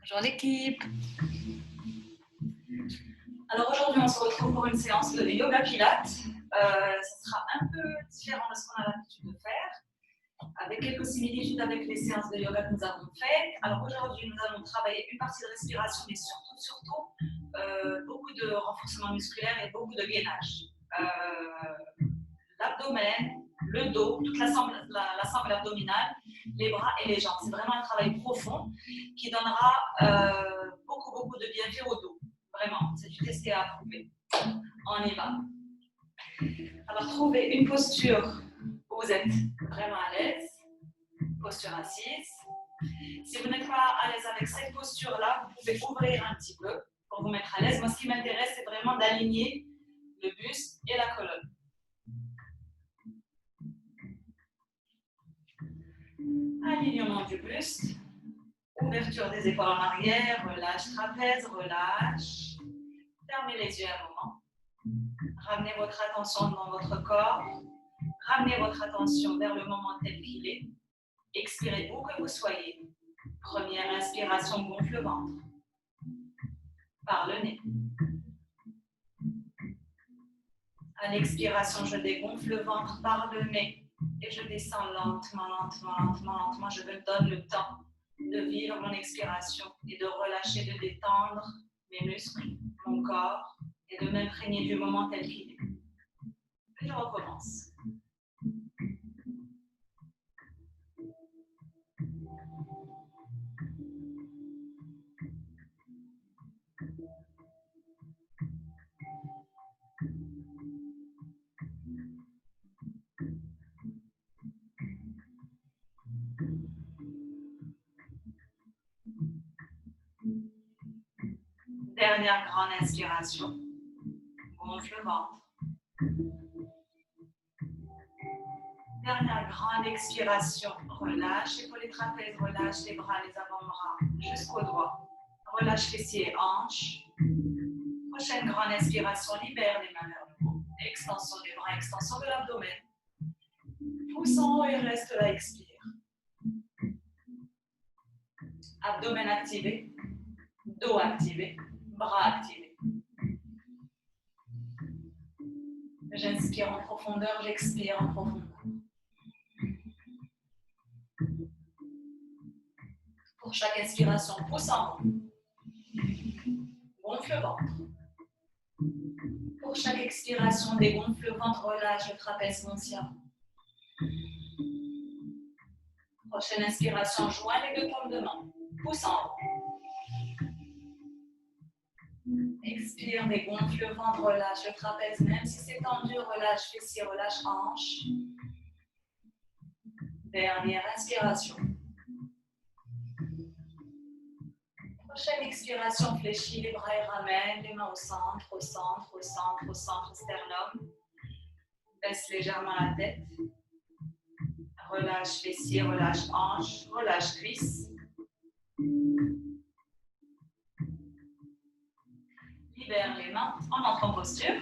Bonjour l'équipe. Alors aujourd'hui, on se retrouve pour une séance de yoga pilates. Ce sera un peu différent de ce qu'on a l'habitude de faire, avec quelques similitudes avec les séances de yoga que nous avons faites. Alors aujourd'hui, nous allons travailler une partie de respiration, mais surtout beaucoup de renforcement musculaire et beaucoup de gainage. L'abdomen, le dos, toute l'assemblée abdominale, les bras et les jambs. C'est vraiment un travail profond qui donnera beaucoup de bienfaits au dos. Vraiment, c'est du testé à approuver. On y va. Alors, trouvez une posture où vous êtes vraiment à l'aise. Posture assise. Si vous n'êtes pas à l'aise avec cette posture-là, vous pouvez ouvrir un petit peu pour vous mettre à l'aise. Moi, ce qui m'intéresse, c'est vraiment d'aligner le buste et la colonne. Alignement du buste, ouverture des épaules en arrière, relâche trapèze, relâche. Fermez les yeux un moment. Ramenez votre attention dans votre corps. Ramenez votre attention vers le moment tel qu'il est. Expirez où que vous soyez. Première inspiration, gonfle le ventre. Par le nez. À l'expiration, je dégonfle le ventre par le nez. Et je descends lentement. Je me donne le temps de vivre mon expiration et de relâcher, de détendre mes muscles, mon corps et de m'imprégner du moment tel qu'il est. Et je recommence. Dernière grande inspiration. Gonfle le ventre. Dernière grande expiration. Relâche épaules et trapèzes, relâche les bras, les avant-bras jusqu'au doigt. Relâche fessiers et hanches. Prochaine grande inspiration, libère les mains vers le haut. Extension des bras, extension de l'abdomen. Pousse en haut et reste là, expire. Abdomen activé, dos activé, bras activés. J'inspire en profondeur, j'expire en profondeur. Pour chaque inspiration, pousse en haut. Gonfle le ventre. Pour chaque expiration, dégonfle le ventre, relâche le trapèze conscient. Prochaine inspiration, joins les deux paumes de main. Pousse en haut. Expire, dégonfle le ventre, relâche le trapèze. Même si c'est tendu, relâche fessiers, relâche hanche. Dernière inspiration. Prochaine expiration, fléchis les bras et ramène les mains au centre, sternum. Baisse légèrement la tête. Relâche fessiers, relâche hanche, relâche cuisse. Libère les mains, on entre en posture.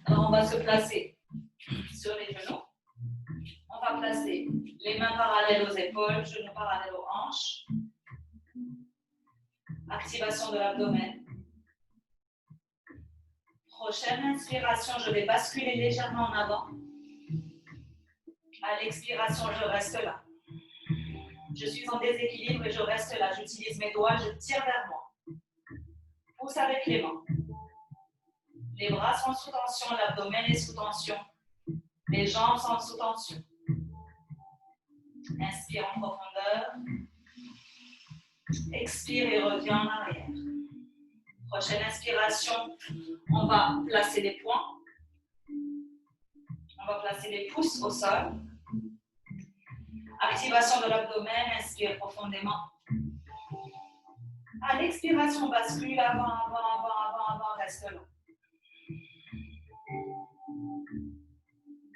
Alors on va se placer sur les genoux. On va placer les mains parallèles aux épaules, genoux parallèles aux hanches. Activation de l'abdomen. Prochaine inspiration, je vais basculer légèrement en avant. À l'expiration, je reste là. Je suis en déséquilibre et je reste là. J'utilise mes doigts, je tire vers moi. Pousse avec les mains. Les bras sont sous tension, l'abdomen est sous tension. Les jambes sont sous tension. Inspire en profondeur. Expire et reviens en arrière. Prochaine inspiration, on va placer les poings. On va placer les pouces au sol. Activation de l'abdomen, inspire profondément. À l'expiration, bascule avant, reste là.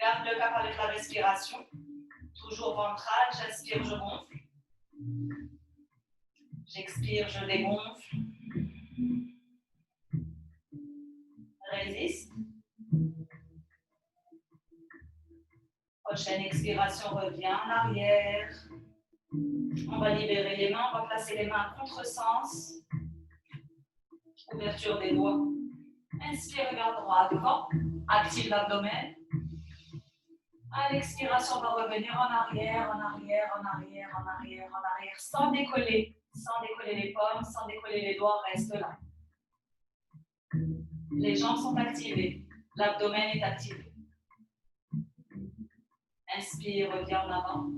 Garde le cap avec la respiration. Toujours ventrale, j'inspire, je gonfle. J'expire, je dégonfle. Résiste. Prochaine expiration, reviens en arrière. On va libérer les mains, on va placer les mains à contresens. Ouverture des doigts. Inspire, regarde droit devant. Active l'abdomen. À l'expiration, on va revenir en arrière, en arrière, en arrière, en arrière, en arrière, sans décoller les pommes, sans décoller les doigts, reste là. Les jambes sont activées, l'abdomen est activé. Inspire, reviens en avant.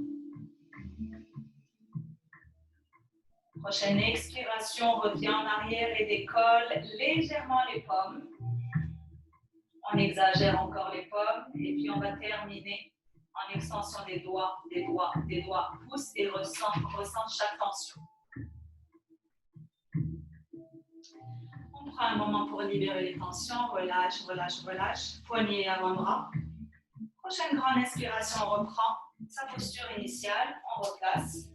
Prochaine expiration, reviens en arrière et décolle légèrement les pommes. On exagère encore les pommes et puis on va terminer en extension des doigts, pousse et ressent chaque tension. On prend un moment pour libérer les tensions, relâche, relâche, relâche, poignet et avant-bras. Prochaine grande inspiration, on reprend sa posture initiale, on replace.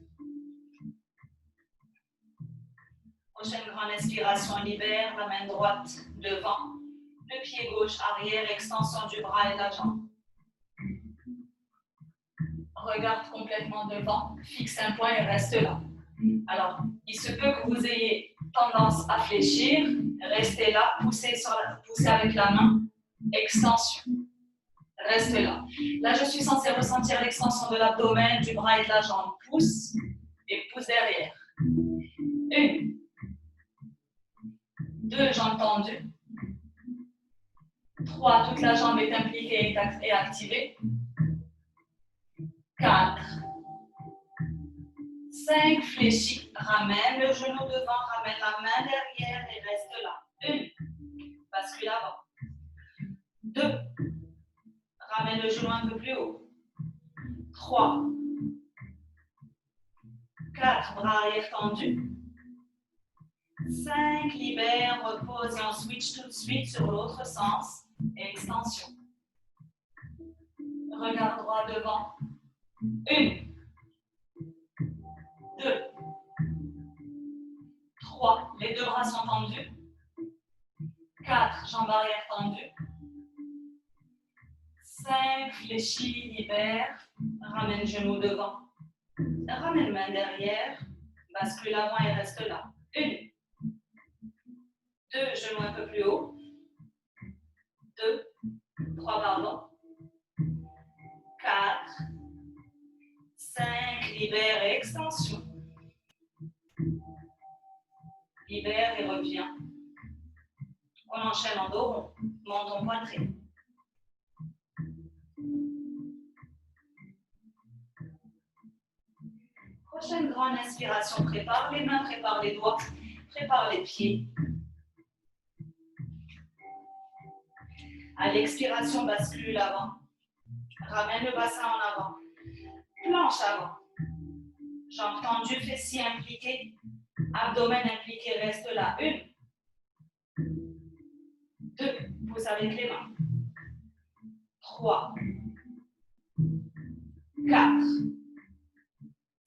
Prochaine grande inspiration, on libère la main droite devant, le pied gauche arrière, extension du bras et de la jambe. Regarde complètement devant, fixe un point et reste là. Alors, il se peut que vous ayez tendance à fléchir, restez là, poussez avec la main, extension. Reste là. Là, je suis censée ressentir l'extension de l'abdomen, du bras et de la jambe. Pousse et pousse derrière. 1, 2, jambes tendues. 3, toute la jambe est impliquée et activée. 4, 5, fléchis, ramène le genou devant, ramène la main derrière et reste là. 1, bascule avant. 2, ramène le genou un peu plus haut. 3, 4, bras arrière tendus. 5, libère, repose et on switch tout de suite sur l'autre sens. Extension. Regarde droit devant. 1, 2, 3, les deux bras sont tendus. 4, jambes arrière tendues. 5, fléchis, libère, ramène genou devant. Ramène main derrière, bascule avant et reste là. 1, 2, genou un peu plus haut. 2, 3, pardon. 4, 5, libère et extension. Libère et reviens. On enchaîne en dos rond. Menton poitrine. Prochaine grande inspiration. Prépare les mains, prépare les doigts, prépare les pieds. À l'expiration, bascule avant. Ramène le bassin en avant. Planche avant. Jambes tendues, fessiers impliqués. Abdomen impliqué, reste là. 1, 2, pousse avec les mains. 3, 4,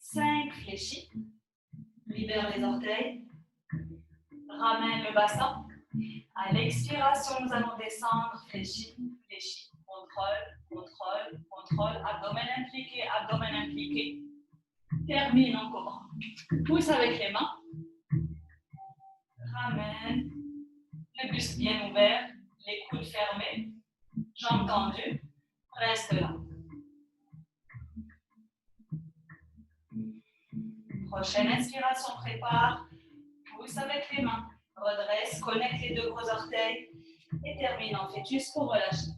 5, fléchis. Libère les orteils. Ramène le bassin. À l'expiration, nous allons descendre. Fléchis, fléchis. Contrôle, contrôle, contrôle. Abdomen impliqué. Termine encore. Pousse avec les mains. Ramène. Le buste bien ouvert. Les coudes fermés. Jambes tendues. Reste là. Prochaine inspiration, prépare. Pousse avec les mains. Redresse, connecte les deux gros orteils. Et termine en fœtus pour relâcher.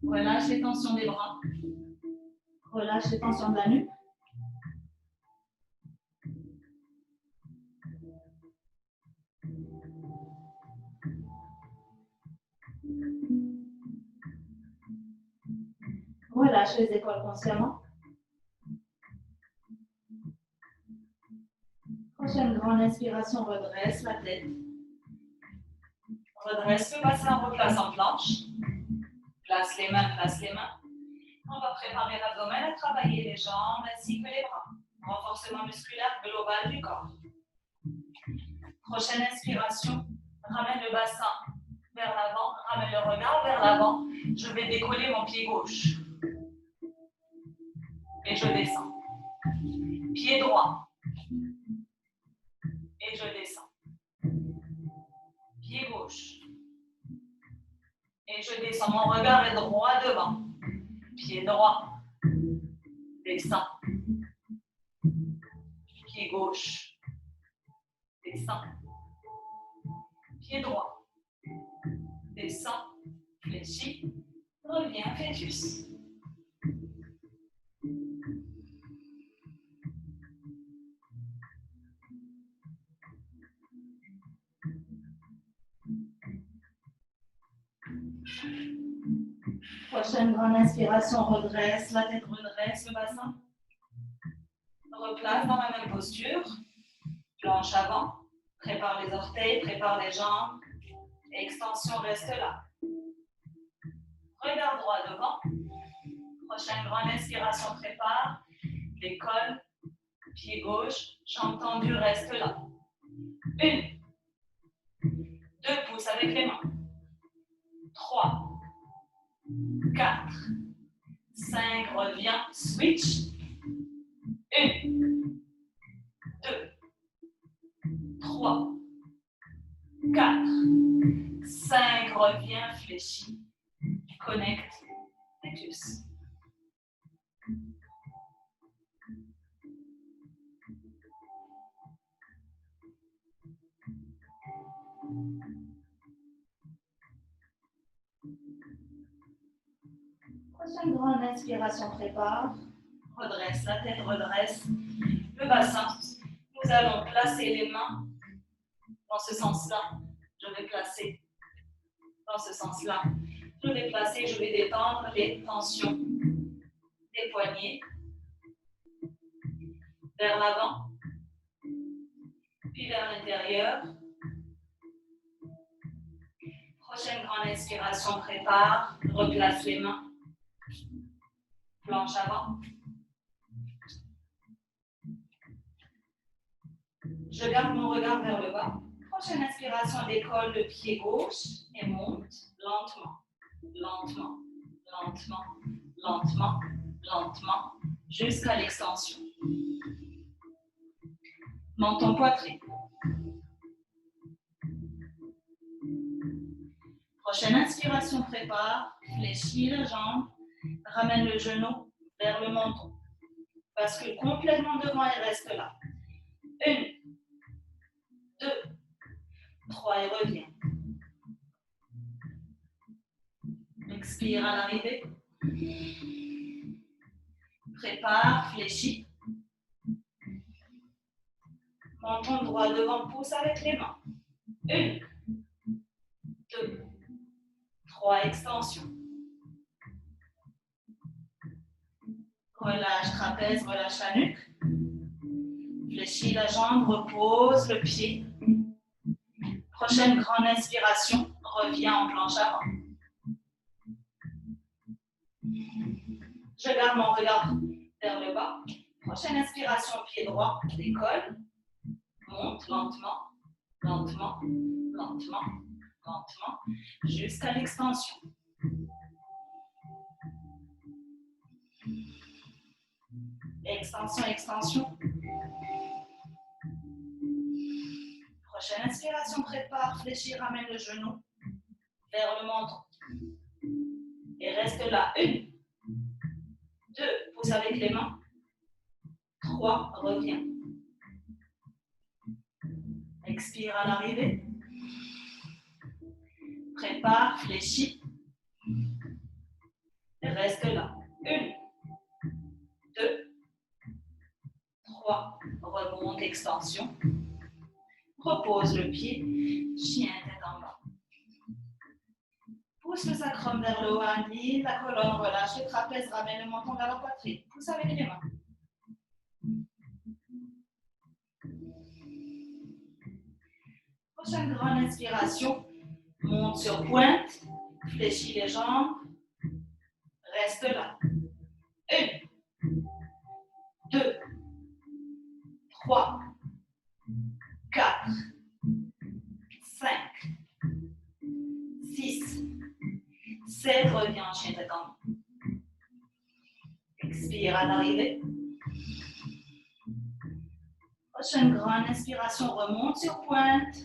Relâche les tensions des bras. Relâche les tensions de la nuque. Relâche les épaules consciemment. Prochaine grande inspiration, redresse la tête. Redresse le bassin, replace en planche. Place les mains, place les mains. On va préparer l'abdomen à travailler les jambes ainsi que les bras. Renforcement musculaire global du corps. Prochaine inspiration, ramène le bassin vers l'avant, ramène le regard vers l'avant. Je vais décoller mon pied gauche. Et je descends. Pied droit. Et je descends. Pied gauche. Et je descends. Mon regard est droit devant. Pied droit. Descends. Pied gauche. Descends. Pied droit. Descends. Fléchis. Reviens, fœtus. Prochaine grande inspiration, redresse la tête, redresse le bassin. Replace dans la même posture. Planche avant. Prépare les orteils, prépare les jambes. Extension, reste là. Regard droit devant. Prochaine grande inspiration, prépare. Décolle. Pied gauche. Jambe tendue, reste là. 1. 2 pouces avec les mains. 3. 4. 5. Reviens. Switch. 1. 2. 3. 4. 5. Reviens. Fléchis. Connecte. Fœtus. Prochaine grande inspiration, prépare. Redresse la tête, redresse le bassin. Nous allons placer les mains dans ce sens-là. Je vais placer dans ce sens-là. Je vais placer, je vais détendre les tensions des poignets vers l'avant, puis vers l'intérieur. Prochaine grande inspiration, prépare. Replace les mains. Planche avant. Je garde mon regard vers le bas. Prochaine inspiration, décolle le pied gauche et monte lentement, lentement, lentement, lentement, lentement, jusqu'à l'extension. Menton poitrine. Prochaine inspiration, prépare. Fléchis la jambe. Ramène le genou vers le menton. Bascule complètement devant et reste là. 1, 2, 3 et reviens. Expire à l'arrivée. Prépare, fléchis. Menton droit devant, pousse avec les mains. 1, 2, 3, extension. Relâche trapèze, relâche la nuque. Fléchis la jambe, repose le pied. Prochaine grande inspiration, reviens en planche avant. Je garde mon regard vers le bas. Prochaine inspiration, pied droit, décolle. Monte lentement, lentement, lentement, lentement, jusqu'à l'extension. Extension, extension. Prochaine inspiration, prépare, fléchis, ramène le genou vers le menton. Et reste là. 1, 2, pousse avec les mains. 3, reviens. Expire à l'arrivée. Prépare, fléchis. Et reste là. 1, 2, 3, remonte, extension. Repose le pied, chien tête en bas. Pousse le sacrum vers le haut, incline, la colonne relâche, le trapèze ramène le menton vers la poitrine. Pousse avec les mains. Prochaine grande inspiration, monte sur pointe, fléchis les jambes, reste là. 1, 2, 3, 4, 5, 6, 7, reviens en chien tête en bas. Expire à l'arrivée. Prochaine grande inspiration, remonte sur pointe.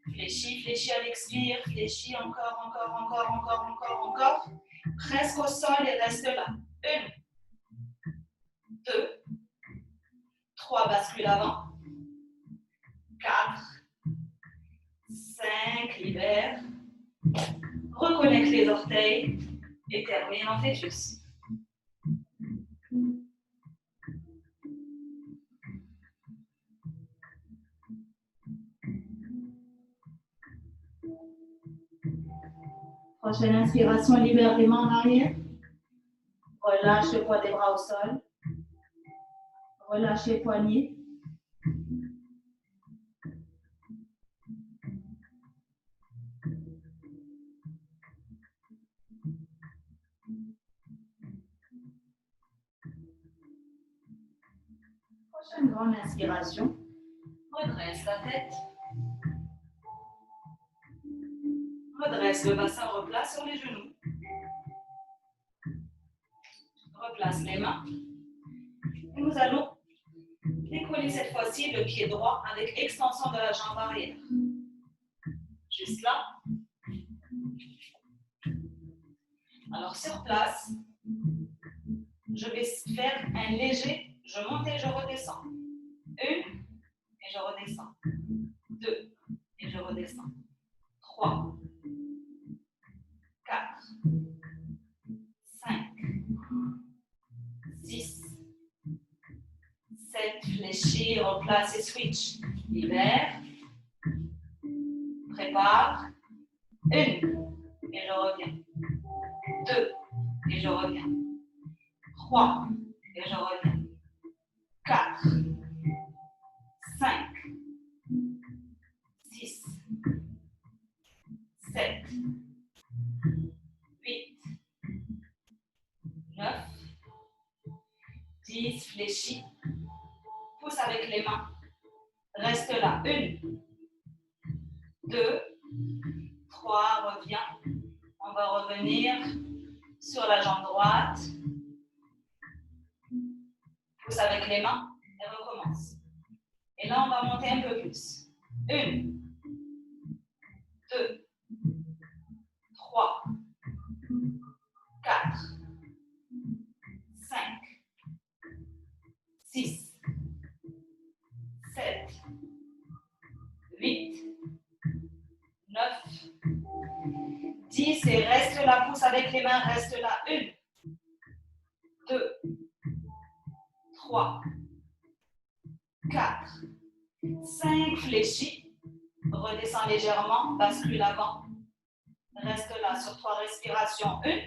Fléchis, fléchis à l'expire, fléchis encore, encore, encore, encore, encore, encore. Presque au sol et reste là. 1, 2, 3, bascule avant. 4, 5, libère. Reconnecte les orteils et termine en fœtus. Prochaine inspiration, libère les mains en arrière. Relâche le poids des bras au sol. Relâche les poignets. Prochaine grande inspiration. Redresse la tête. Redresse le bassin, replace sur les genoux. Replace les mains. Et nous allons décoller cette fois-ci le pied droit avec extension de la jambe arrière. Juste là. Alors sur place, je vais faire un léger, je monte et je redescends. 1 et je redescends. 2 et je redescends. 3, 4, 5, 6, 7, fléchis, replace et switch. Libère. Prépare. 1 et je reviens. 2 et je reviens. 3 et je reviens. 4, 5, 6, 7, 8, 9, 10, fléchis. Pousse avec les mains. Reste là. 1, 2, 3, reviens. On va revenir sur la jambe droite. Pousse avec les mains et recommence. Et là, on va monter un peu plus. 1, 2, 3, 4, 5, 6, 7, 8, 9, 10 et reste là, pousse avec les mains, reste là. 1, 2, 3, 4, 5, fléchis, redescends légèrement, bascule avant. Reste là sur 3 respirations. 1,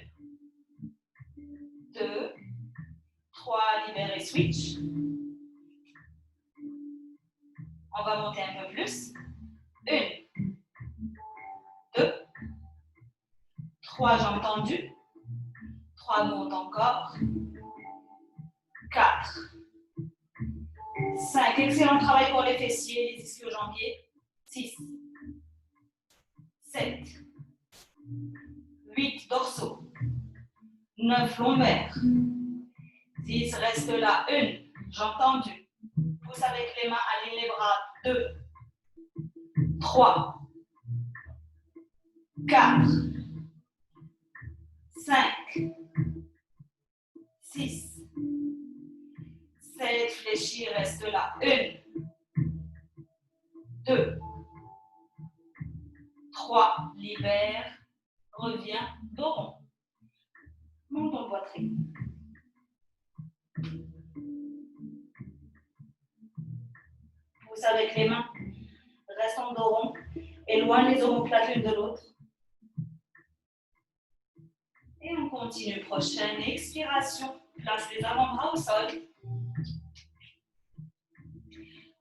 2, 3, libère et switch. On va monter un peu plus. 1, 2, 3, jambes tendues. 3, monte encore. 4, 5, excellent travail pour les fessiers, les ischio-jambiers. 6, 7, 8, dorsaux. 9, lombaires. 10, reste là. 1, jambes tendues. Pousse avec les mains, aligne les bras. 2, 3, 4, 5, 6, 7, fléchis, reste là. 1, 2, 3, libère, reviens, dos rond. Monte ton poitrine. Pousse avec les mains, reste en dos rond, éloigne les omoplates l'une de l'autre. Et on continue. Prochaine expiration, place les avant-bras au sol.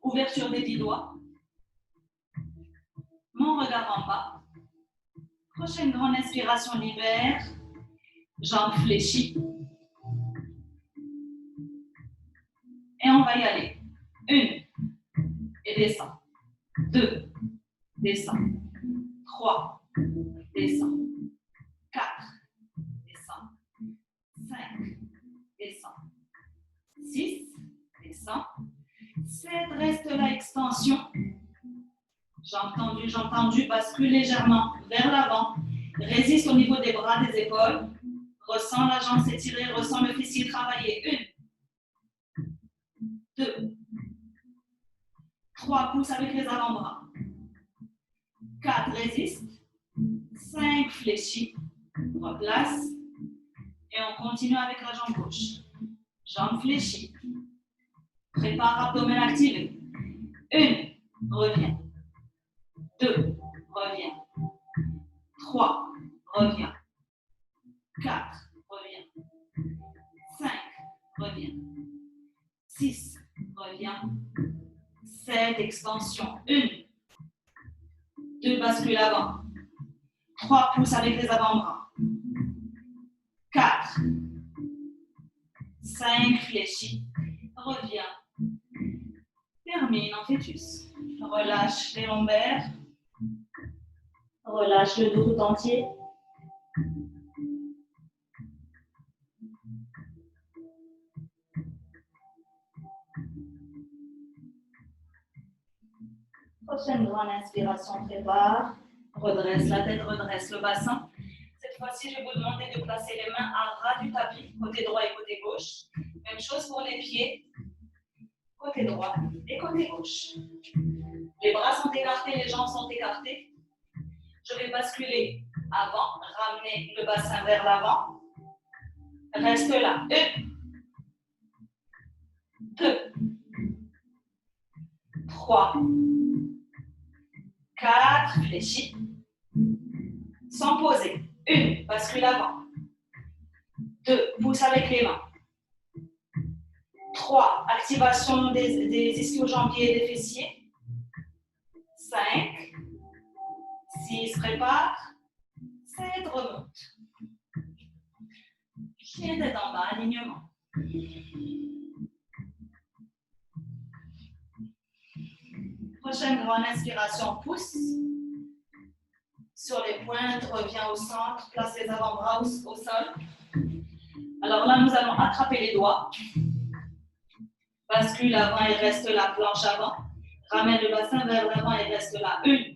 Ouverture des 10 doigts. Mon regard en bas. Prochaine grande inspiration, libère. Jambes fléchies. Et on va y aller. 1, et descend. 2, descend. 3, descend. 4, descend. 5, descend. 6, descend. 7, reste la extension. J'ai entendu, bascule légèrement vers l'avant. Résiste au niveau des bras, des épaules. Ressens la jambe s'étirer, ressens le fessier travailler. 1, 2, 3, pousse avec les avant-bras. 4, résiste. 5, fléchis. Replace. Et on continue avec la jambe gauche. Jambe fléchie. Prépare abdomen activé. 1, reviens. 2, reviens. 3, reviens. 4, reviens. 5, reviens. 6, reviens. 7, extension. 1, 2, bascule avant. 3, pousse avec les avant-bras. 4, 5, fléchis. Reviens. Termine en fœtus. Relâche les lombaires. Relâche le dos tout entier. Prochaine grande inspiration, prépare. Redresse la tête, redresse le bassin. Cette fois-ci, je vais vous demander de placer les mains à ras du tapis, côté droit et côté gauche. Même chose pour les pieds, côté droit et côté gauche. Les bras sont écartés, les jambes sont écartées. Je vais basculer avant, ramener le bassin vers l'avant. Reste là. 1, 2, 3, 4, fléchis. Sans poser. 1, bascule avant. 2, pousse avec les mains. 3, activation des ischio-jambiers et des fessiers. 5, 6, prépare. 7, remonte. Chien tête en bas, alignement. Prochaine grande inspiration, pousse. Sur les pointes, reviens au centre, place les avant-bras au sol. Alors là, nous allons attraper les doigts. Bascule avant et reste la planche avant. Ramène le bassin vers l'avant et reste là. 1,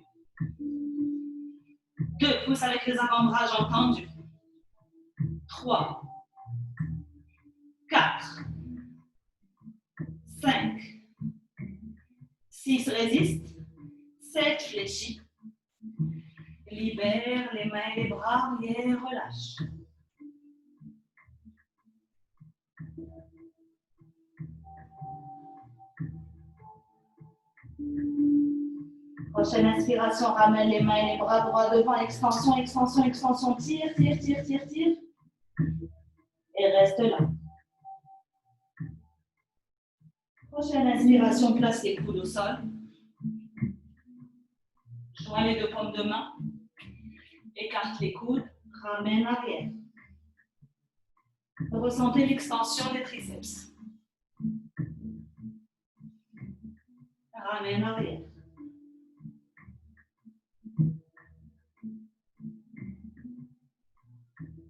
2, pousse avec les avant-bras, j'ai entendu. 3, 4, 5, 6, résiste. 7, fléchis. Libère les mains et les bras, arrière, relâche. Prochaine inspiration, ramène les mains et les bras droits devant, extension, extension, extension, tire, tire, tire, tire, tire. Et reste là. Prochaine inspiration, place les coudes au sol. Joins les deux paumes de main. Écarte les coudes, ramène arrière. Ressentez l'extension des triceps. Ramène arrière.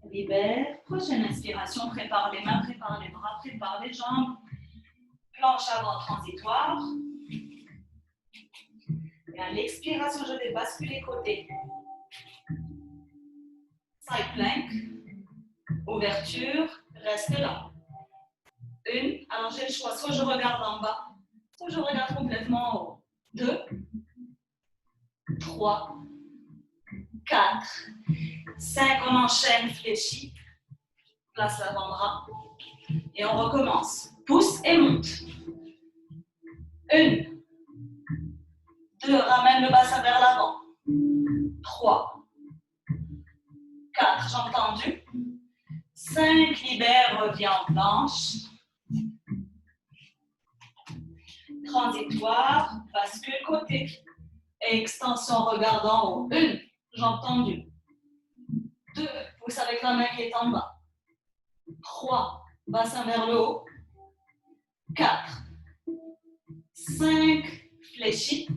Libère. Prochaine inspiration, prépare les mains, prépare les bras, prépare les jambes. Planche avant transitoire. Et à l'expiration, je vais basculer côté. Side plank. Ouverture. Reste là. 1. Alors j'ai le choix, soit je regarde en bas, soit je regarde complètement en haut. 2. 3. 4. 5. On enchaîne, fléchit. Place l'avant-bras. Et on recommence. Pousse et monte. 1. 2. Ramène le bassin vers l'avant. 3. 4. J'ai entendu. 5. Libère, reviens en planche. Transitoire. Bascule côté. Extension, regarde en haut. 1. J'ai entendu. 2. Pousse avec la main qui est en bas. 3. Bassin vers le haut. 4. 5. Fléchis.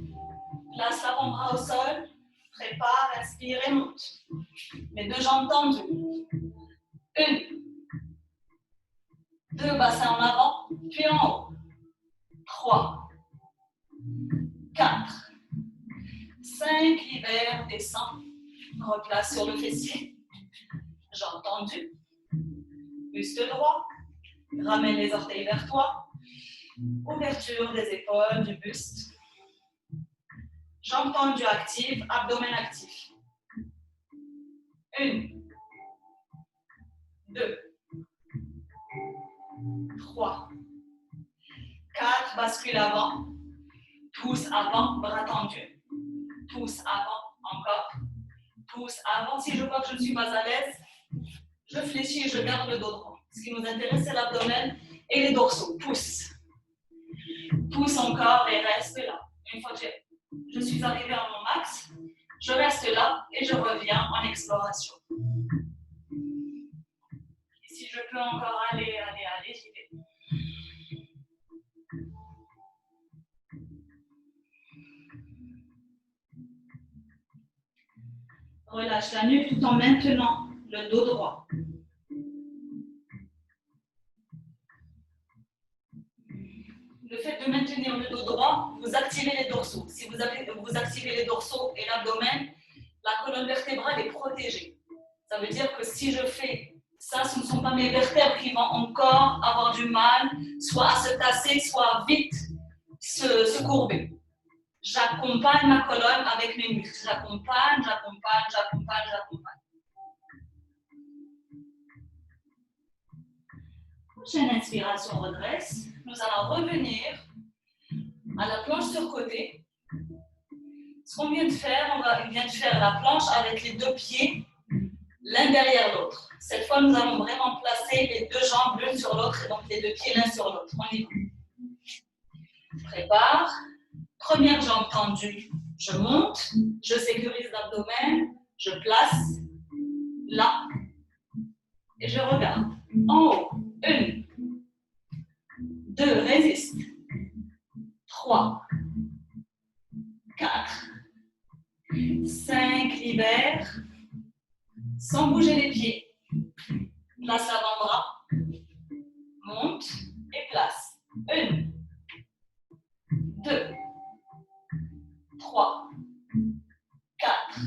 Place l'avant-bras au sol. Prépare, inspire et monte. Les deux jambes tendues. 1. 2. Bassin en avant, puis en haut. 3. 4, 5, libère, descend, replace sur le fessier, jambes tendues, buste droit, ramène les orteils vers toi, ouverture des épaules, du buste, jambes tendues actives, abdomen actif. 1, 2, 3, 4, bascule avant, pousse avant, bras tendus, pousse avant, encore, pousse avant. Si je vois que je ne suis pas à l'aise, je fléchis et je garde le dos droit. Ce qui nous intéresse, c'est l'abdomen et les dorsaux. Pousse. Pousse encore et reste là. Une fois que je suis arrivée à mon max, je reste là et je reviens en exploration. Et si je peux encore aller, j'y vais. Relâche la nuque tout en maintenant le dos droit. Le fait de maintenir le dos droit, vous activez les dorsaux. Si vous activez les dorsaux et l'abdomen, la colonne vertébrale est protégée. Ça veut dire que si je fais ça, ce ne sont pas mes vertèbres qui vont encore avoir du mal, soit à se tasser, soit vite se courber. J'accompagne ma colonne avec mes muscles. J'accompagne. Prochaine inspiration, redresse. Nous allons revenir à la planche sur côté. Ce qu'on vient de faire, on vient de faire la planche avec les deux pieds l'un derrière l'autre. Cette fois, nous allons vraiment placer les deux jambes l'une sur l'autre et donc les deux pieds l'un sur l'autre. On y va. Prépare. Première jambe tendue. Je monte. Je sécurise l'abdomen. Je place là. Et je regarde. En haut. 1, 2, résiste. 3, 4, 5, libère. Sans bouger les pieds. Place l'avant-bras. Monte et place. 1, 2, 3, 4,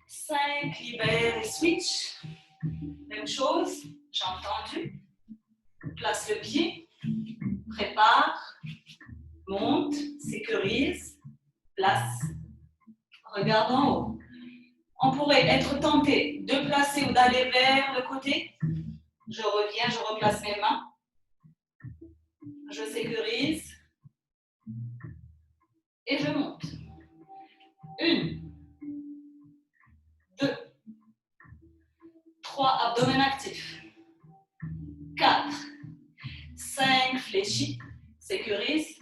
5, libère et switch. Même chose, jambes tendues. Place le pied. Prépare. Monte, sécurise. Place. Regarde en haut. On pourrait être tenté de placer ou d'aller vers le côté. Je reviens, je replace mes mains. Je sécurise. Et je monte. 1, 2, 3, abdomen actif. 4, 5, fléchis. Sécurise.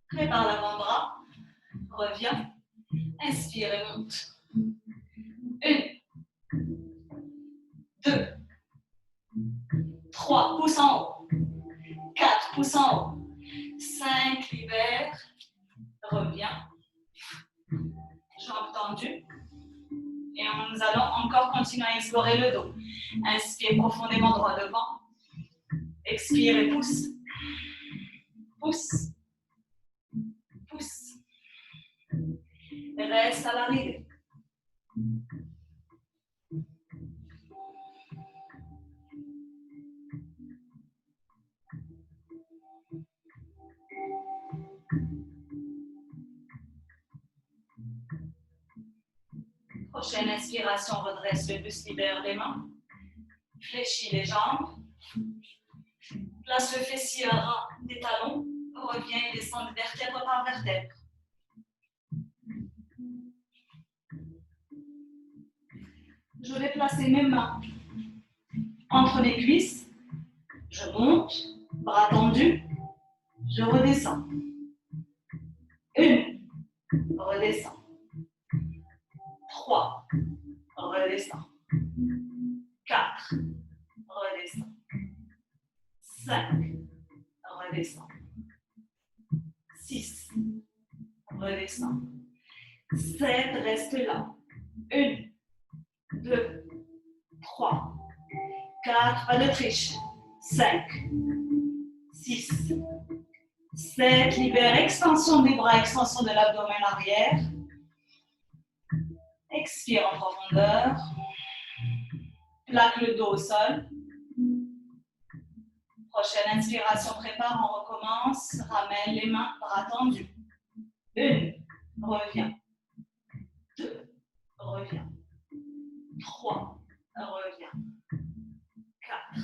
Prépare l'avant-bras. Reviens. Inspire et monte. 1, 2, 3, pouce en haut. 4, pouce en haut. 5, libère. Reviens. Jambes tendues. Et nous allons encore continuer à explorer le dos. Inspire profondément droit devant. Expire et pousse. Pousse. Pousse. Reste à l'arrivée. Prochaine inspiration, redresse le buste, libère les mains. Fléchis les jambes. Place le fessier à ras des talons. Reviens et descends vertèbre par vertèbre. Je vais placer mes mains entre les cuisses. Je monte, bras tendus. Je redescends. 1, redescends. 3, redescends. 4, redescends. 5, redescends. 6, redescends. 7, reste là. 1, 2, 3, 4, pas de triche. 5, 6, 7, 7, libère, extension des bras, extension de l'abdomen arrière. Expire en profondeur. Plaque le dos au sol. Prochaine inspiration, prépare, on recommence. Ramène les mains, bras tendus. 1, reviens. 2, reviens. 3, reviens. 4,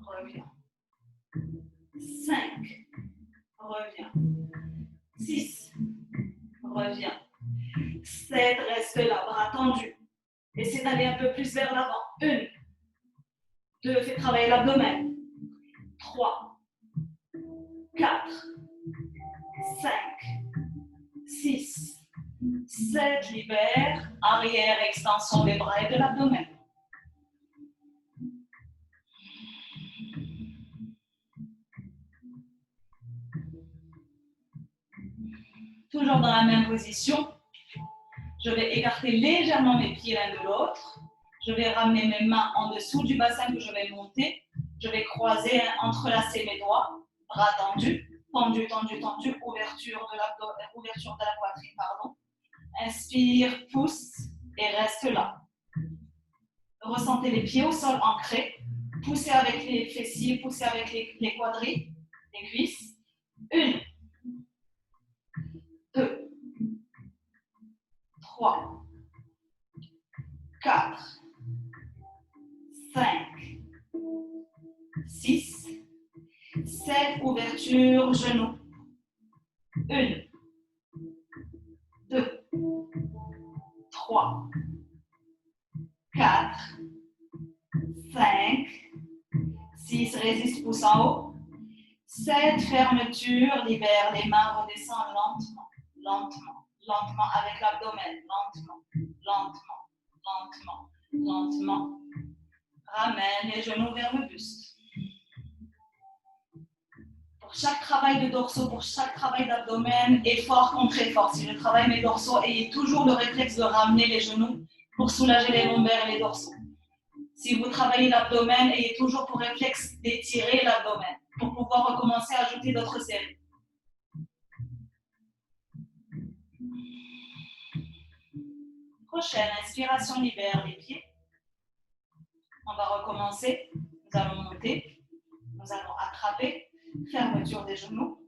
reviens. 5, reviens. 6, reviens. 7, reste là, bras tendus. Essaie d'aller un peu plus vers l'avant. 1, 2, fais travailler l'abdomen. 3, 4, 5, 6, 7, libère, arrière, extension des bras et de l'abdomen. Toujours dans la même position, je vais écarter légèrement mes pieds l'un de l'autre. Je vais ramener mes mains en dessous du bassin que je vais monter. Je vais croiser, entrelacer mes doigts, bras tendus, tendu, tendu, tendu, ouverture de la poitrine, pardon. Inspire, pousse et reste là. Ressentez les pieds au sol ancrés. Poussez avec les fessiers, poussez avec les quadris, les cuisses. 1, 2, 3, 4, 5, 6, 7, ouverture, genoux. 1, 2, 3, 4, 5, 6, résiste, pousse en haut. 7, fermeture, libère les mains, redescend lentement, lentement, lentement avec l'abdomen, lentement, lentement, lentement, lentement. Ramène les genoux vers le buste. Pour chaque travail de dorsaux, pour chaque travail d'abdomen, effort contre effort. Si je travaille mes dorsaux, ayez toujours le réflexe de ramener les genoux pour soulager les lombaires et les dorsaux. Si vous travaillez l'abdomen, ayez toujours pour réflexe d'étirer l'abdomen pour pouvoir recommencer à ajouter d'autres séries. Prochaine inspiration, libère les pieds. On va recommencer. Nous allons monter. Nous allons attraper. Fermeture des genoux.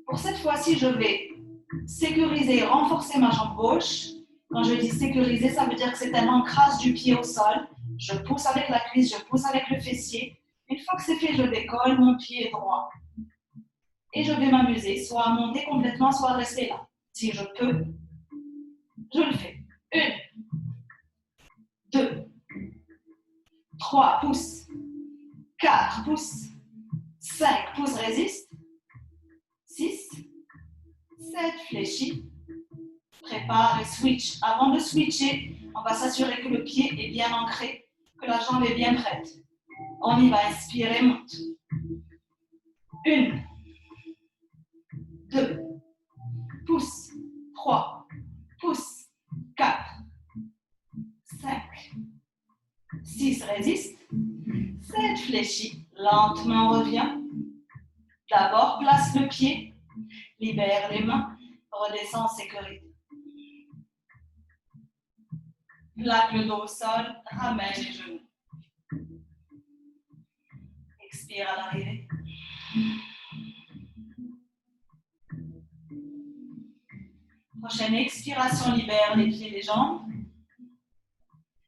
Pour cette fois-ci, je vais sécuriser et renforcer ma jambe gauche. Quand je dis sécuriser, ça veut dire que c'est un ancrage du pied au sol. Je pousse avec la cuisse, je pousse avec le fessier. Une fois que c'est fait, je décolle, mon pied est droit. Et je vais m'amuser, soit à monter complètement, soit à rester là. Si je peux, je le fais. 1, 2, 3, pousse. 4, pousse. 5, pousse, résiste. 6, 7, fléchis. Prépare et switch. Avant de switcher, on va s'assurer que le pied est bien ancré, que la jambe est bien prête. On y va, inspirer, monte. 1, 2, pousse. 3, pousse. 4, 5, 6, résiste. 7, fléchis. Lentement, reviens. D'abord, place le pied. Libère les mains. Redescends en sécurité. Plaque le dos au sol. Ramène les genoux. Expire à l'arrivée. Prochaine expiration, libère les pieds et les jambes.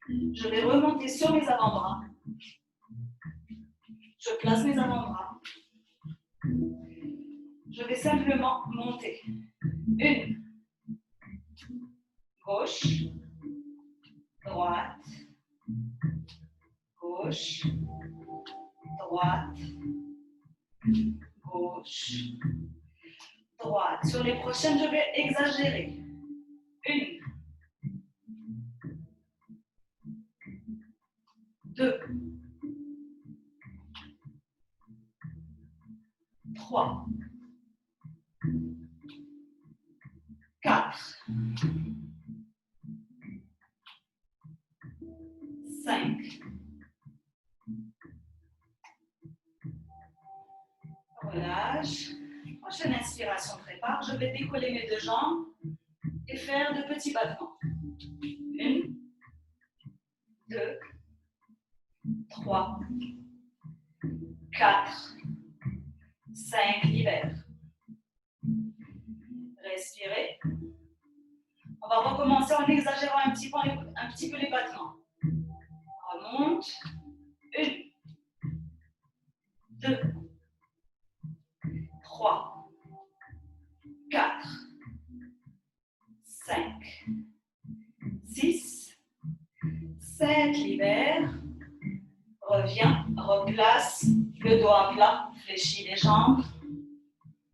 Je vais remonter sur mes avant-bras. Je place mes avant-bras. Je vais simplement monter. 1, gauche, droite, gauche, droite, gauche, droite. Sur les prochaines, je vais exagérer. 1, 2, 3, 4, 5. relâche. Prochaine inspiration, prépare. Je vais décoller mes deux jambes et faire de petits battements. 1, 2, 3, 4, 5, libère. Respirez. On va recommencer en exagérant un petit peu les battements. On remonte. 1, 2, 3, 4, 5, 6, 7, libère. Reviens, replace le dos à plat, fléchis les jambes,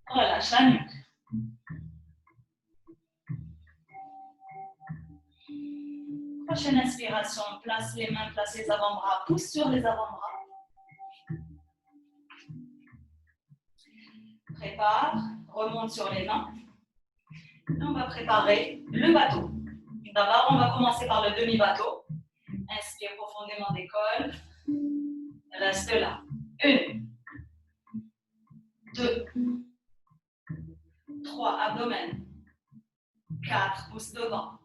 relâche la nuque. Prochaine inspiration, place les mains, place les avant-bras, pousse sur les avant-bras. Prépare, remonte sur les mains. Et on va préparer le bateau. D'abord, on va commencer par le demi-bateau. Inspire profondément, décolle. Reste là. 1, 2, 3, abdomen. 4, pousse devant.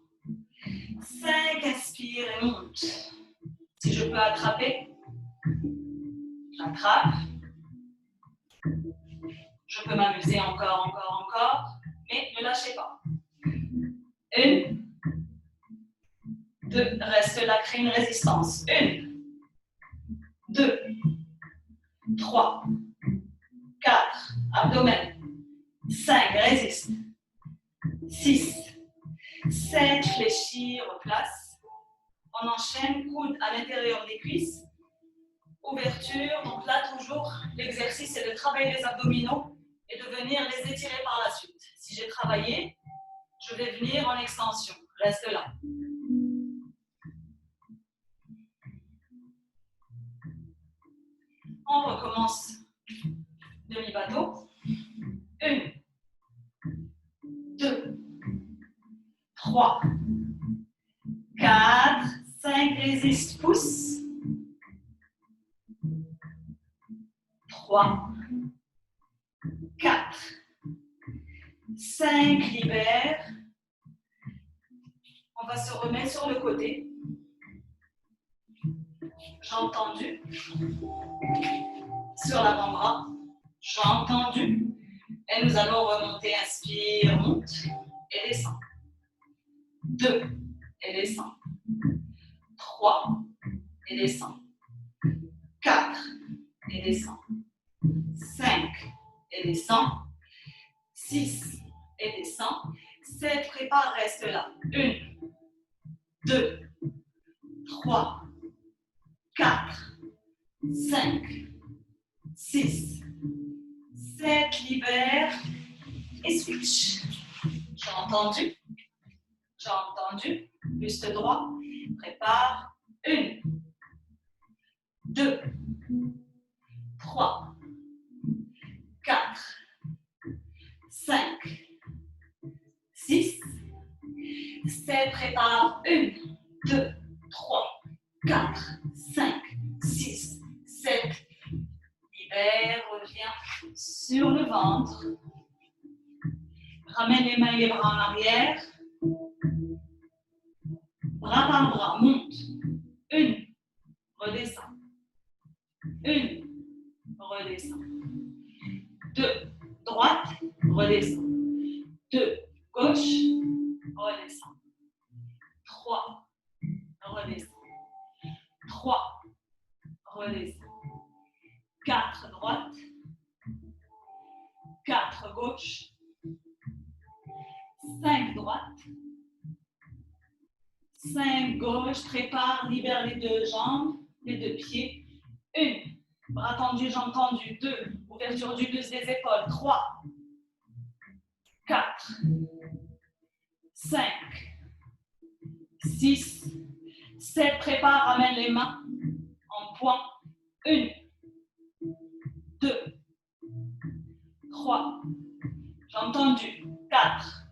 5, inspire et monte. Si je peux attraper, j'attrape. Je peux m'amuser encore, mais ne lâchez pas. 1, 2, reste là, crée une résistance. 1, 2, 3, 4, abdomen. 5, résiste. 6, 7, fléchis, replace. On enchaîne, coude à l'intérieur des cuisses. Ouverture, donc là toujours, l'exercice c'est de travailler les abdominaux et de venir les étirer par la suite. Si j'ai travaillé, je vais venir en extension. Reste là. On recommence demi-bateau. 1, 2, 3, 4, 5, résiste, pousse. 3, 4, 5, libère. On va se remettre sur le côté. J'ai entendu. Sur l'avant-bras. J'ai entendu. Et nous allons remonter. Inspire, monte et descend. 2 et descend. 3 et descend. 4 et descend. 5 et descend. 6 et descend. 7, prépare, reste là. 1, 2, 3, 4, 5, 6, 7, libère et switch. J'ai entendu. J'ai entendu. Buste droit. Prépare. 1, 2, 3, 4, 5, 6, 7, prépare. 1, 2, 3, 4, 5, 6, 7. Libère, reviens sur le ventre. Ramène les mains et les bras en arrière. Bras par bras, monte. 1, redescends. 1, redescends. 2, droite, redescends. 2, gauche, redescends. 3, redescends. 3, redescends. 4, droite. 4, gauche. 5, droite. 5, gauche. Prépare, libère les deux jambes, les deux pieds. 1, bras tendus, jambes tendues. 2, ouverture du buste des épaules. 3, 4, 5, 6, 7, prépare, ramène les mains en point. 1, 2, 3, j'ai entendu. 4,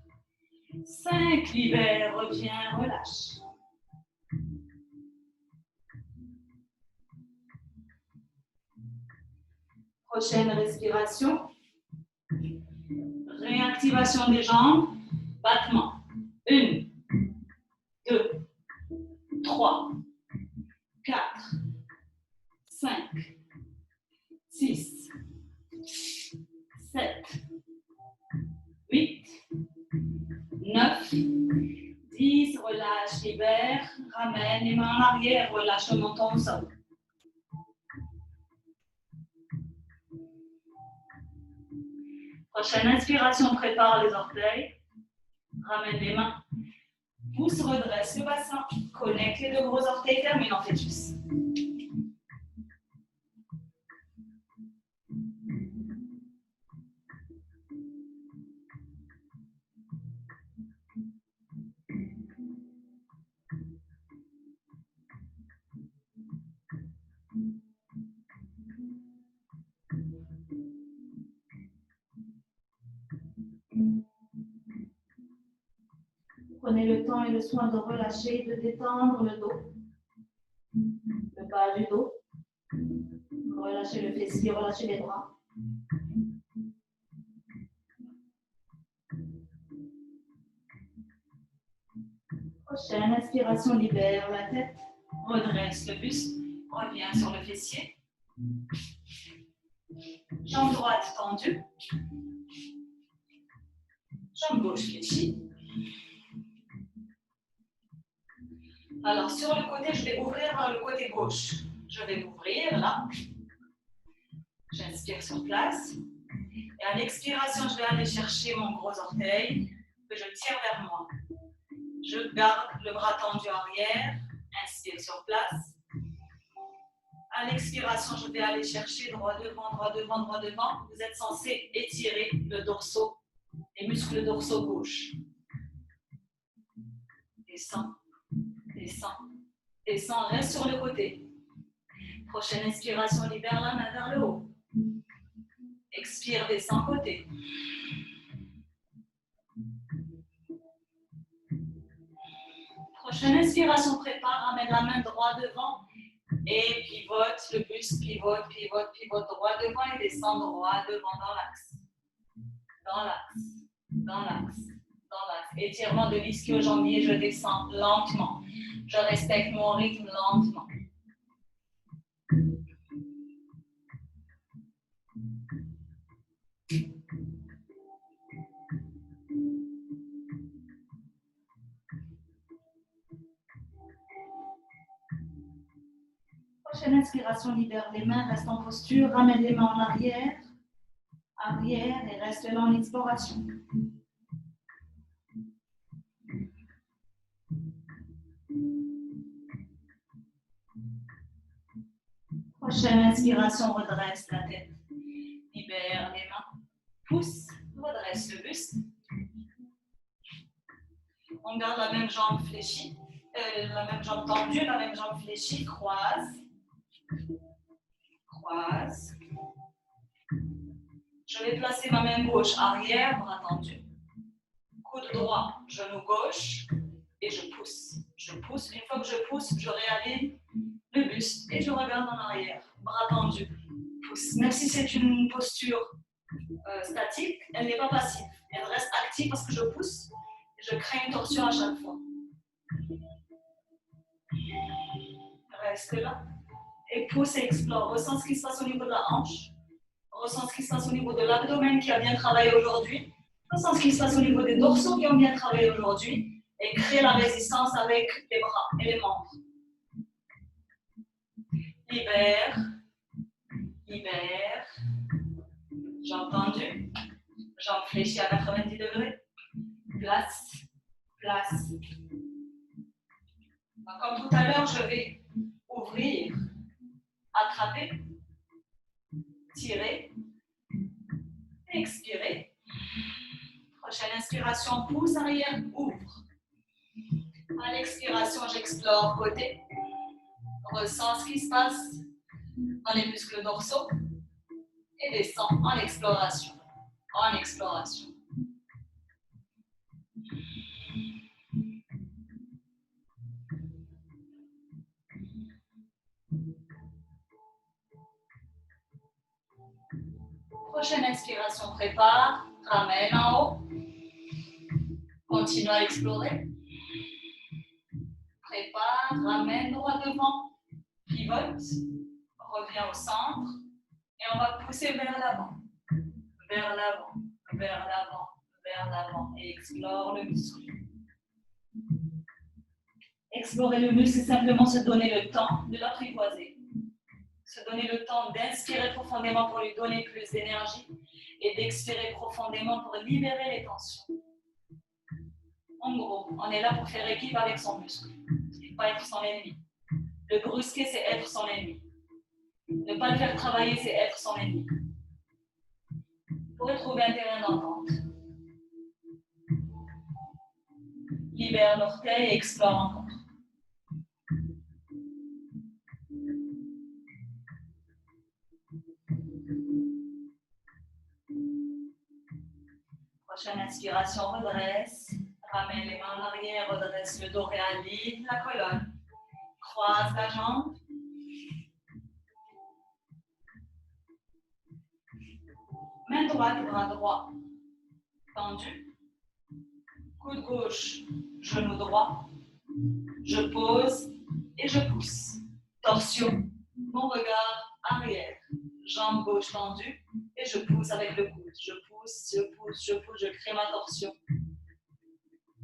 5, libère, reviens, relâche. Prochaine respiration. activation des jambes, battement. 1, 2, 3, 4, 5, 6, 7, 8, 9, 10, relâche, libère, ramène les mains en arrière, relâche le menton au sol. Prochaine inspiration, prépare les orteils, ramène les mains, pousse, redresse le bassin, connecte les deux gros orteils, termine en fœtus. Prenez le temps et le soin de relâcher, de détendre le dos, le bas du dos. Relâchez le fessier, relâchez les bras. Prochaine inspiration, libère la tête. Redresse le buste, reviens sur le fessier. Jambe droite tendue. Jambe gauche fléchie. Alors, sur le côté, je vais ouvrir vers le côté gauche. Je vais m'ouvrir là. J'inspire sur place. Et à l'expiration, je vais aller chercher mon gros orteil que je tire vers moi. Je garde le bras tendu arrière. Inspire sur place. À l'expiration, je vais aller chercher droit devant, droit devant, droit devant. Vous êtes censé étirer le dorsaux, les muscles dorsaux gauche. Descends, descends, descends, reste sur le côté. Prochaine inspiration, libère la main vers le haut. Expire, descends côté. Prochaine inspiration, prépare, ramène la main droit devant et pivote, le buste, pivote, pivote, pivote droit devant et descend droit devant dans l'axe. Dans l'axe, dans l'axe, dans l'axe. Étirement de l'ischio-jambier, je descends lentement. Je respecte mon rythme lentement. Prochaine inspiration, libère les mains, reste en posture, ramène les mains en arrière, arrière et reste là en exploration. Prochaine inspiration, redresse la tête, libère les mains, pousse, redresse le buste. On garde la même jambe fléchie, la même jambe tendue, la même jambe fléchie, croise. Croise. Je vais placer ma main gauche arrière, bras tendu. Coude droit, genou gauche et je pousse. Je pousse. Une fois que je pousse, je réaligne le buste et je regarde en arrière. Bras tendu. Pousse. Même si c'est une posture statique, elle n'est pas passive. Elle reste active parce que je pousse et je crée une torsion à chaque fois. Reste là. Et pousse et explore. Ressens ce qui se passe au niveau de la hanche. Ressens ce qui se passe au niveau de l'abdomen qui a bien travaillé aujourd'hui. Ressens ce qui se passe au niveau des dorsaux qui ont bien travaillé aujourd'hui. Et crée la résistance avec les bras et les membres. Libère. Libère. Jambe tendue. Jambe fléchie à 90 degrés. Place. Place. Donc, comme tout à l'heure, je vais ouvrir. Attraper. Tirer. Expirer. Prochaine inspiration, pousse arrière, ouvre. À l'expiration, j'explore côté. Ressens ce qui se passe dans les muscles dorsaux et descends en exploration. En exploration. Prochaine inspiration, prépare, ramène en haut. Continue à explorer. Prépare, ramène droit devant, pivote, reviens au centre et on va pousser vers l'avant, vers l'avant, vers l'avant, vers l'avant et explore le muscle. Explorer le muscle, c'est simplement se donner le temps de l'apprivoiser. Se donner le temps d'inspirer profondément pour lui donner plus d'énergie et d'expirer profondément pour libérer les tensions. En gros, on est là pour faire équipe avec son muscle et pas être son ennemi. Le brusquer, c'est être son ennemi. Ne pas le faire travailler, c'est être son ennemi. Vous pourrez trouver un terrain d'entente. Libère l'orteil et explore encore. Prochaine inspiration, redresse. Ramène les mains en arrière, redresse le dos, réaligne la colonne. Croise la jambe. Main droite, bras droit. Tendu. Coude gauche, genou droit. Je pose et je pousse. Torsion, mon regard arrière. Jambe gauche tendue et je pousse avec le coude. Je pousse, je pousse, je pousse, je crée ma torsion.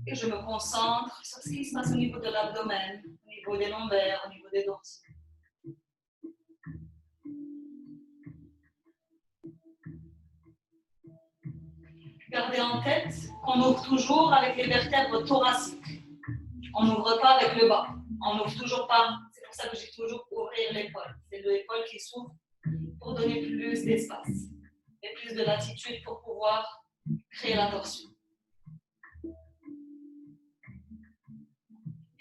Et je me concentre sur ce qui se passe au niveau de l'abdomen, au niveau des lombaires, au niveau des dorsaux. Gardez en tête qu'on ouvre toujours avec les vertèbres thoraciques. On n'ouvre pas avec le bas. On n'ouvre toujours pas. C'est pour ça que j'ai toujours ouvrir l'épaule. C'est l'épaule qui s'ouvre pour donner plus d'espace et plus de latitude pour pouvoir créer la torsion.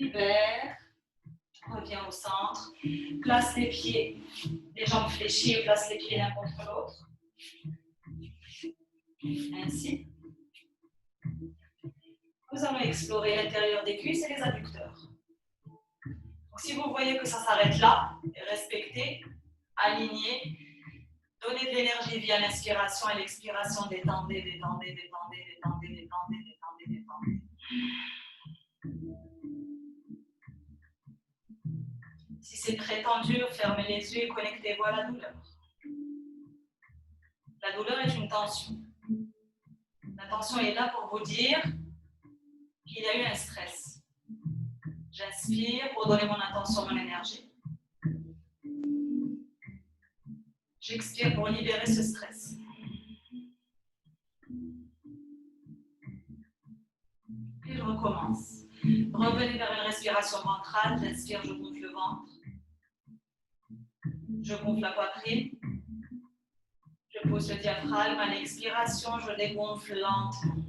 Libère, reviens au centre, place les pieds, les jambes fléchies, place les pieds l'un contre l'autre. Ainsi. Nous allons explorer l'intérieur des cuisses et les adducteurs. Donc, si vous voyez que ça s'arrête là, respectez, alignez, donnez de l'énergie via l'inspiration et l'expiration, détendez, détendez, détendez, détendez, détendez, détendez, détendez. Si c'est très tendu, fermez les yeux et connectez-vous à la douleur. La douleur est une tension. La tension est là pour vous dire qu'il y a eu un stress. J'inspire pour donner mon attention, mon énergie. J'expire pour libérer ce stress. Puis je recommence. Revenez vers une respiration ventrale. J'inspire, je gonfle le ventre. Je gonfle la poitrine. Je pousse le diaphragme. À l'expiration, je dégonfle lentement.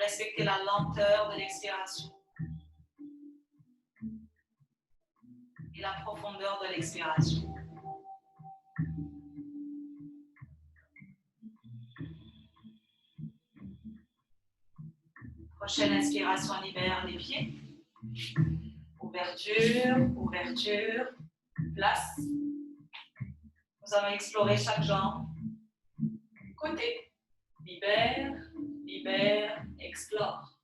Respectez la lenteur de l'expiration. Et la profondeur de l'expiration. Prochaine inspiration, libère les pieds. Ouverture, ouverture, place. Nous allons explorer chaque jambe. Côté. Libère, libère, explore.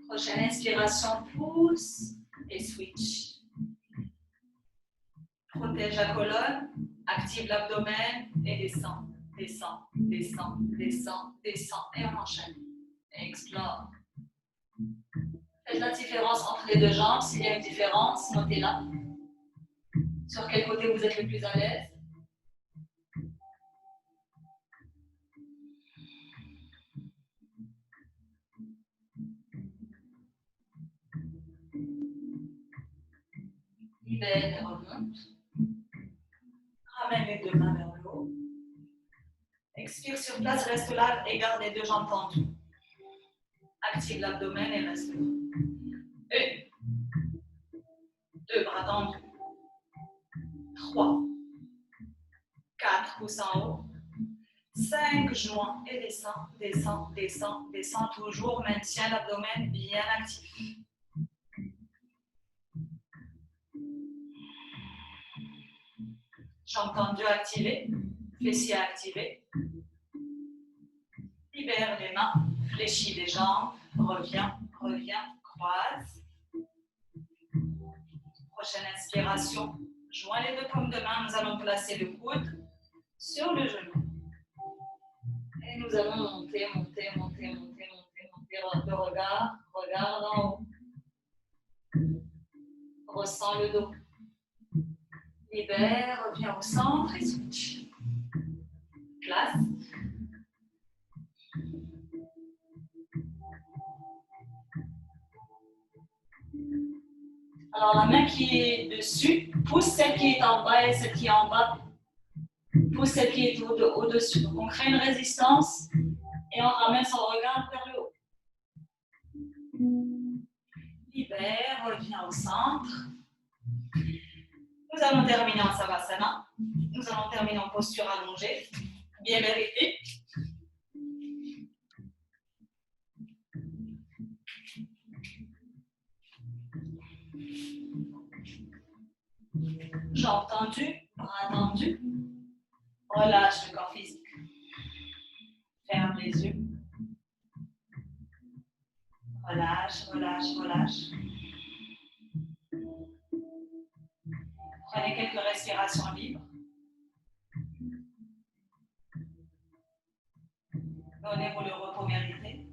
Prochaine inspiration, pousse et switch. Protège la colonne, active l'abdomen et descend, descend, descend, descend, descend et on enchaîne. Explore. Faites la différence entre les deux jambes. S'il y a une différence, notez-la. Sur quel côté vous êtes le plus à l'aise? Libère et remonte. Ramène les deux mains vers le haut. Expire sur place, reste là et garde les deux jambes tendues. Active l'abdomen et reste là. 1, 2 bras tendus. 3, 4 pouces en haut. 5 joints et descend, descend, descend, descend. Toujours maintient l'abdomen bien actif. Jambes tendues activées, fessiers activés. Libère les mains, fléchis les jambes, reviens, croise. Prochaine inspiration, joins les deux paumes de main, nous allons placer le coude sur le genou. Et nous allons monter le regard, regarde en haut. Ressens le dos. Libère, reviens au centre et switch. Place. Alors la main qui est dessus, pousse celle qui est en bas et celle qui est en bas, pousse celle qui est au-dessus. Donc on crée une résistance et on ramène son regard vers le haut. Libère, reviens au centre. Nous allons terminer en Savasana. Nous allons terminer en posture allongée, bien méritée. Jambes tendues, bras tendus. Relâche le corps physique. Ferme les yeux. Relâche, relâche, relâche. Prenez quelques respirations libres. Donnez-vous le repos mérité.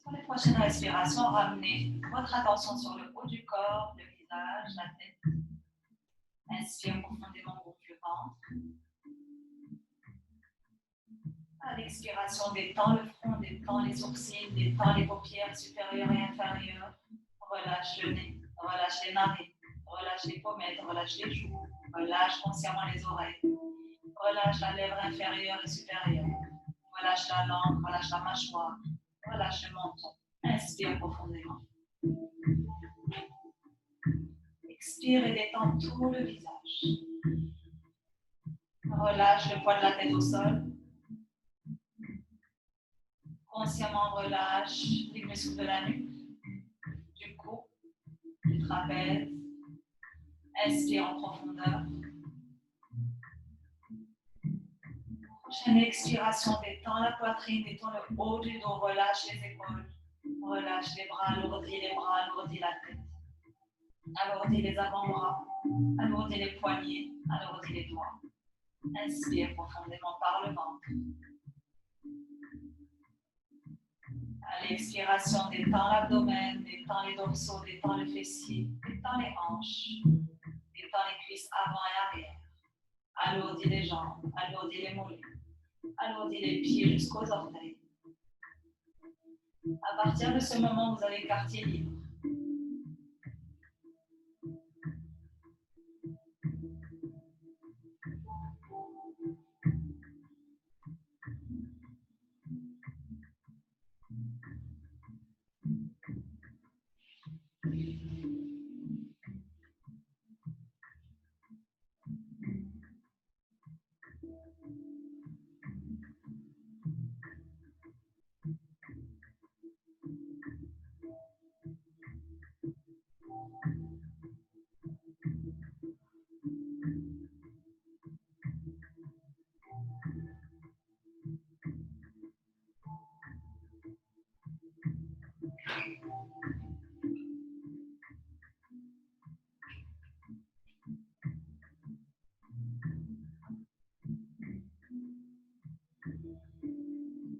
Pour les prochaines respirations, ramenez votre attention sur le haut du corps, le visage, la tête. Inspire profondément, gonfle le ventre. À l'expiration, détends le front, détends les sourcils, détends les paupières supérieures et inférieures. Relâche le nez, relâche les narines, relâche les pommettes, relâche les joues. Relâche consciemment les oreilles. Relâche la lèvre inférieure et supérieure. Relâche la langue, relâche la mâchoire. Relâche le menton. Inspire profondément. Expire et détends tout le visage. Relâche le poids de la tête au sol. Consciemment relâche les muscles de la nuque, du cou, du trapèze. Inspire en profondeur. Prochaine expiration, détends la poitrine, détends le haut du dos, relâche les épaules, relâche les bras, alourdis la tête. Alourdis les avant-bras, alourdis les poignets, alourdis les doigts. Inspire profondément par le ventre. À l'expiration, détends l'abdomen, détends les dorsaux, détends le fessier, détends les hanches, détends les cuisses avant et arrière. Alourdis les jambes, alourdis les mollets, alourdis les pieds jusqu'aux orteils. À partir de ce moment, vous avez quartier libre.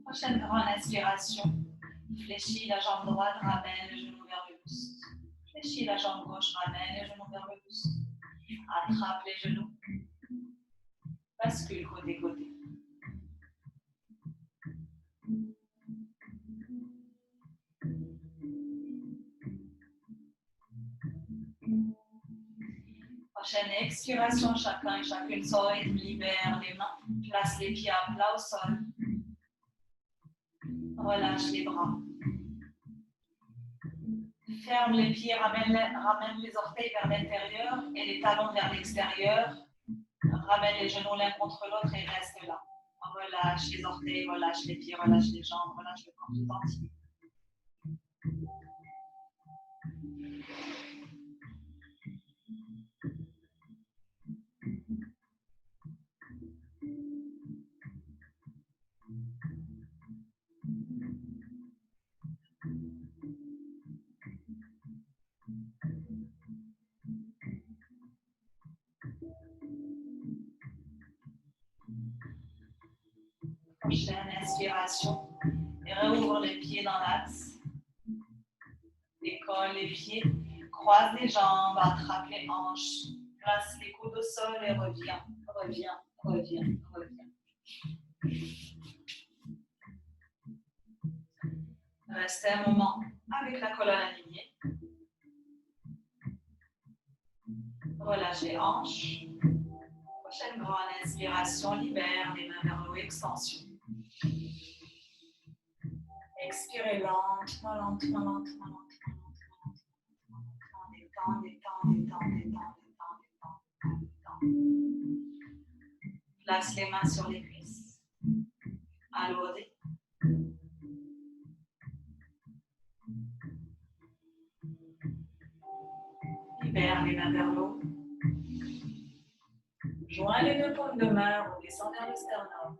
Prochaine grande inspiration. Fléchis la jambe droite, ramène le genou vers le buste. Fléchis la jambe gauche, ramène le genou vers le buste. Attrape les genoux. Bascule côté-côté. Prochaine expiration, chacun et chacune son rythme, libère les mains. Place les pieds à plat au sol. Relâche les bras. Ferme les pieds, ramène les orteils vers l'intérieur et les talons vers l'extérieur. Ramène les genoux l'un contre l'autre et reste là. Relâche les orteils, relâche les pieds, relâche les jambes, relâche le corps tout entier. Prochaine inspiration. Et rouvre les pieds dans l'axe. Décolle les pieds. Croise les jambes. Attrape les hanches. Place les coudes au sol et reviens. Reviens. Reviens. Reviens. Restez un moment avec la colonne alignée. Relâche les hanches. Prochaine grande inspiration, libère les mains vers le haut, extension. Expirez lentement, lentement, lentement, lentement, lentement. Détends, détends, détends, détends, détends, détends, détends. Place les mains sur les cuisses. Alourdis. Libère les mains vers le haut. Joins les deux paumes de main, redescends vers le sternum.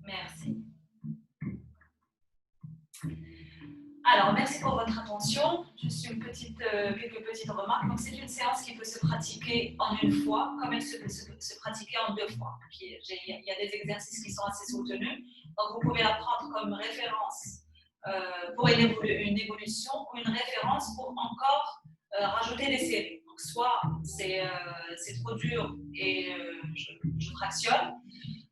Merci. Alors, merci pour votre attention. Juste quelques petites remarques. Donc, c'est une séance qui peut se pratiquer en une fois, comme elle peut se pratiquer en 2 fois. Il y a des exercices qui sont assez soutenus. Donc, vous pouvez la prendre comme référence pour une évolution ou une référence pour encore rajouter des séries. Donc, soit c'est trop dur et je fractionne,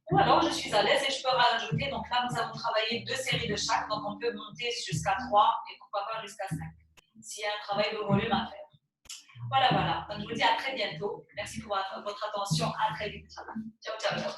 ou alors je suis à l'aise et je peux rajouter. Donc là, nous avons travaillé 2 séries de chaque, donc on peut monter jusqu'à 3 et pourquoi pas jusqu'à 5, s'il y a un travail de volume à faire. Voilà, voilà. Donc je vous dis à très bientôt. Merci pour votre attention. À très vite. Ciao, ciao, ciao.